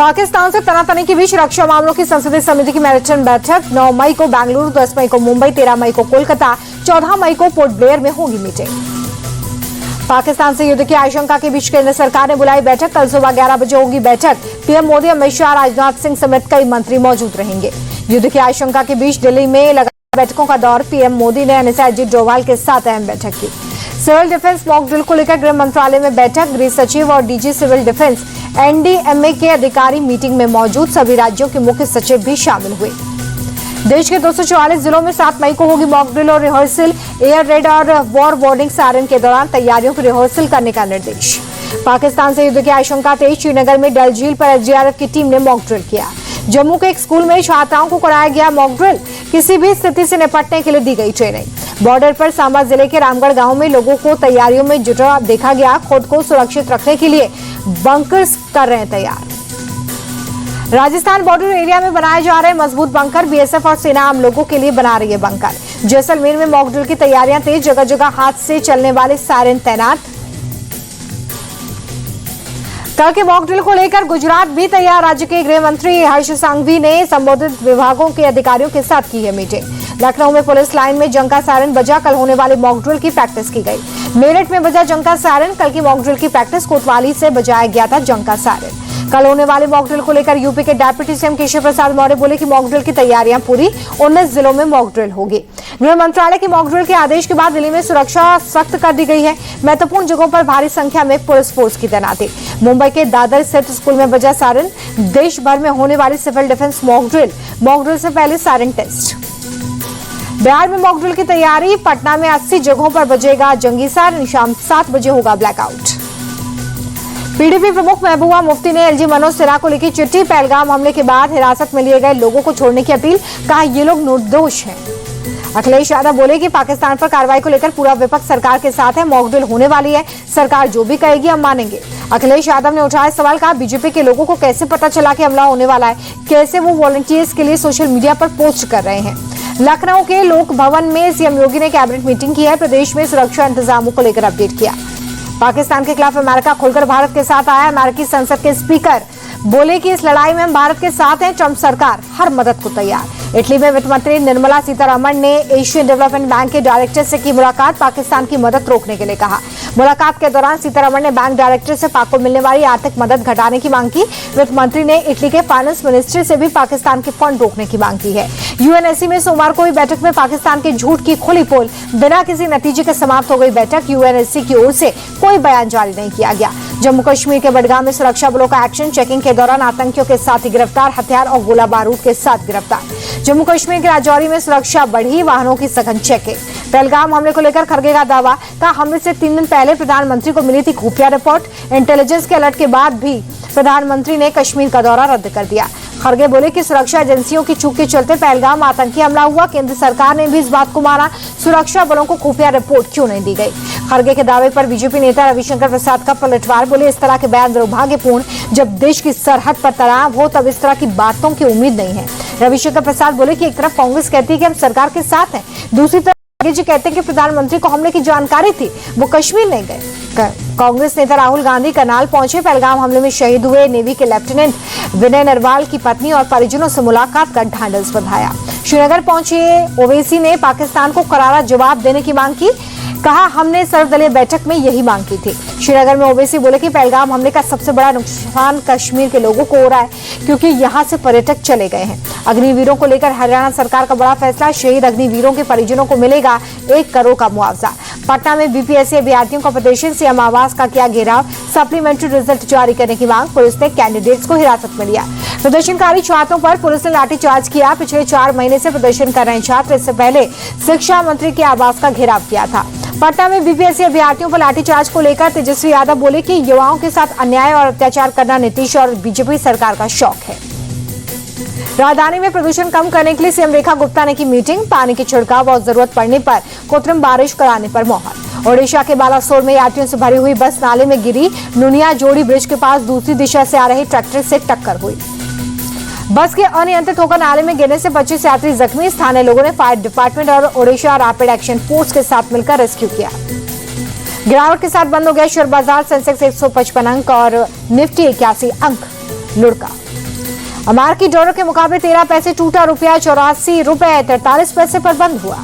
पाकिस्तान से तनातनी के बीच रक्षा मामलों की संसदीय समिति की मैराथन बैठक 9 मई को बेंगलुरु, 10 मई को मुंबई, 13 मई को कोलकाता, 14 मई को पोर्ट ब्लेयर में होगी मीटिंग। पाकिस्तान से युद्ध की आशंका के बीच केंद्र सरकार ने बुलाई बैठक। कल सुबह 11 बजे होगी बैठक। पीएम मोदी, अमित शाह, राजनाथ सिंह समेत कई मंत्री मौजूद रहेंगे। युद्ध की आशंका के बीच दिल्ली में लगातार बैठकों का दौर। पीएम मोदी ने एनएसए अजीत डोभाल के साथ अहम बैठक की। सिविल डिफेंस मॉक ड्रिल को लेकर गृह मंत्रालय में बैठक। गृह सचिव और डीजी सिविल डिफेंस एनडीएमए के अधिकारी मीटिंग में मौजूद। सभी राज्यों के मुख्य सचिव भी शामिल हुए। देश के 244 जिलों में 7 मई को होगी मॉक ड्रिल और रिहर्सल। एयर रेड और वॉर वार्निंग सायरन के दौरान तैयारियों की रिहर्सल करने का निर्देश। पाकिस्तान से युद्ध की आशंका तेज। श्रीनगर में डल झील पर एसडीआरएफ की टीम ने मॉक ड्रिल किया। जम्मू के एक स्कूल में छात्राओं को कराया गया मॉक ड्रिल। किसी भी स्थिति से निपटने के लिए दी गई ट्रेनिंग। बॉर्डर पर सांबा जिले के रामगढ़ गांव में लोगों को तैयारियों में जुटा देखा गया। खुद को सुरक्षित रखने के लिए बंकर्स कर रहे हैं तैयार। राजस्थान बॉर्डर एरिया में बनाए जा रहे मजबूत बंकर। बीएसएफ और सेना आम लोगों के लिए बना रही है बंकर। जैसलमेर में मॉक ड्रिल की तैयारियां तेज। जगह जगह हाथ से चलने वाले सायरन तैनात। कल के मॉक ड्रिल को लेकर गुजरात भी तैयार। राज्य के गृह मंत्री हर्ष सांघवी ने संबंधित विभागों के अधिकारियों के साथ की है मीटिंग। लखनऊ में पुलिस लाइन में जंग का सायरन बजा। कल होने वाले मॉक ड्रिल की प्रैक्टिस की गई। मेरठ में बजा जंग का सायरन। कल की मॉक ड्रिल की प्रैक्टिस कोतवाली से बजाया गया था जंग का सायरन। कल होने वाले मॉक ड्रिल को लेकर यूपी के डिप्टी सीएम केशव प्रसाद मौर्य बोले कि मॉक ड्रिल की तैयारियां पूरी। 19 जिलों में मॉक ड्रिल होगी। गृह मंत्रालय की मॉक ड्रिल के आदेश के बाद दिल्ली में सुरक्षा सख्त कर दी गई है। महत्वपूर्ण जगहों पर भारी संख्या में पुलिस फोर्स की तैनाती। मुंबई के दादर स्थित स्कूल में बजा सायरन। देश भर में होने वाली सिविल डिफेंस मॉक ड्रिल से पहले सायरन टेस्ट। बिहार में मॉक ड्रिल की तैयारी। पटना में 80 जगहों पर बजेगा जंगी सायरन। शाम 7 बजे होगा ब्लैकआउट। पीडीपी प्रमुख महबूबा मुफ्ती ने एलजी मनोज सिन्हा को लिखी चिट्ठी। पहलगाम हमले के बाद हिरासत में लिए गए लोगों को छोड़ने की अपील। कहा ये लोग निर्दोष हैं। अखिलेश यादव बोले कि पाकिस्तान पर कार्रवाई को लेकर पूरा विपक्ष सरकार के साथ है। मॉक ड्रिल होने वाली है। सरकार जो भी कहेगी हम मानेंगे। अखिलेश यादव ने उठाया सवाल। कहा बीजेपी के लोगों को कैसे पता चला कि हमला होने वाला है? कैसे वो वॉलंटियर्स के लिए सोशल मीडिया पर पोस्ट कर रहे हैं? लखनऊ के लोक भवन में सीएम योगी ने कैबिनेट मीटिंग की है। प्रदेश में सुरक्षा इंतजामों को लेकर अपडेट किया। पाकिस्तान के खिलाफ अमेरिका खुलकर भारत के साथ आया। अमेरिकी संसद के स्पीकर बोले कि इस लड़ाई में हम भारत के साथ हैं। ट्रंप सरकार हर मदद को तैयार। इटली में वित्त मंत्री निर्मला सीतारमण ने एशियन डेवलपमेंट बैंक के डायरेक्टर से की मुलाकात। पाकिस्तान की मदद रोकने के लिए कहा। मुलाकात के दौरान सीतारमण ने बैंक डायरेक्टर से पाक को मिलने वाली आर्थिक मदद घटाने की मांग की। वित्त मंत्री ने इटली के फाइनेंस मिनिस्ट्री से भी पाकिस्तान के फंड रोकने की मांग की है। यूएनएससी में सोमवार को हुई बैठक में पाकिस्तान के झूठ की खुली पोल। बिना किसी नतीजे के समाप्त हो गई बैठक। यूएनएससी की ओर से कोई बयान जारी नहीं किया गया। जम्मू कश्मीर के बडगाम में सुरक्षा बलों का एक्शन। चेकिंग के दौरान आतंकियों के साथ ही गिरफ्तार। हथियार और गोला बारूद के साथ गिरफ्तार। जम्मू कश्मीर के राजौरी में सुरक्षा बढ़ी। वाहनों की सघन चेकिंग। पहलगाम हमले को लेकर खड़गे का दावा। कहा हमले से 3 दिन पहले प्रधानमंत्री को मिली थी खुफिया रिपोर्ट। इंटेलिजेंस के अलर्ट के बाद भी प्रधानमंत्री ने कश्मीर का दौरा रद्द कर दिया। खड़गे बोले कि सुरक्षा एजेंसियों की चूक के चलते पहलगाम आतंकी हमला हुआ। केंद्र सरकार ने भी इस बात को माना। सुरक्षा बलों को खुफिया रिपोर्ट क्यों नहीं दी गई? खड़गे के दावे पर बीजेपी नेता रविशंकर प्रसाद का पलटवार। बोले इस तरह के बयान दुर्भाग्यपूर्ण। जब देश की सरहद पर तनाव हो तब इस तरह की बातों की उम्मीद नहीं है। रविशंकर प्रसाद बोले कि एक तरफ कांग्रेस कहती है कि हम सरकार के साथ हैं, दूसरी तरफ जी कहते हैं कि प्रधानमंत्री को हमले की जानकारी थी, वो कश्मीर नहीं गए। कांग्रेस नेता राहुल गांधी करनाल पहुंचे। पहलगाम हमले में शहीद हुए नेवी के लेफ्टिनेंट विनय नरवाल की पत्नी और परिजनों से मुलाकात कर ढांढस बंधाया। श्रीनगर पहुंचे ओवैसी ने पाकिस्तान को करारा जवाब देने की मांग की। कहा हमने सर्वदलीय बैठक में यही मांग की थी। श्रीनगर में ओवैसी बोले कि पहलगाम हमले का सबसे बड़ा नुकसान कश्मीर के लोगों को हो रहा है क्योंकि यहां से पर्यटक चले गए हैं। अग्निवीरों को लेकर हरियाणा सरकार का बड़ा फैसला। शहीद अग्निवीरों के परिजनों को मिलेगा 1 करोड़ का मुआवजा। पटना में बीपीएससी अभ्यर्थियों का प्रदर्शन। सीएम आवास का किया घेराव। सप्लीमेंट्री रिजल्ट जारी करने की मांग। पुलिस ने कैंडिडेट्स को हिरासत में लिया। प्रदर्शनकारी छात्रों पर पुलिस ने लाठीचार्ज किया। पिछले 4 महीने से प्रदर्शन कर रहे छात्र। इससे पहले शिक्षा मंत्री के आवास का घेराव किया था। पटना में बीपीएससी अभ्यर्थियों पर लाठीचार्ज को लेकर तेजस्वी यादव बोले कि युवाओं के साथ अन्याय और अत्याचार करना नीतीश और बीजेपी सरकार का शौक है। राजधानी में प्रदूषण कम करने के लिए सीएम रेखा गुप्ता ने की मीटिंग। पानी की छिड़काव और जरूरत पड़ने पर कृत्रिम बारिश कराने पर मोहर। ओडिशा के बालासोर में यात्रियों से भरी हुई बस नाले में गिरी। नुनिया जोड़ी ब्रिज के पास दूसरी दिशा से आ रहे ट्रैक्टर से टक्कर हुई। बस के अनियंत्रित होकर नाले में गिरने से 25 यात्री जख्मी। स्थानीय लोगों ने फायर डिपार्टमेंट और ओडिशा रैपिड एक्शन फोर्स के साथ मिलकर रेस्क्यू किया। गिरावट के साथ बंद हो गया शेयर बाजार। सेंसेक्स 155 अंक और निफ्टी 81 अंक लुढ़का। अमेरिकी डॉलर के मुकाबले 13 पैसे टूटा, रुपया 84 रुपए 43 पैसे पर बंद हुआ।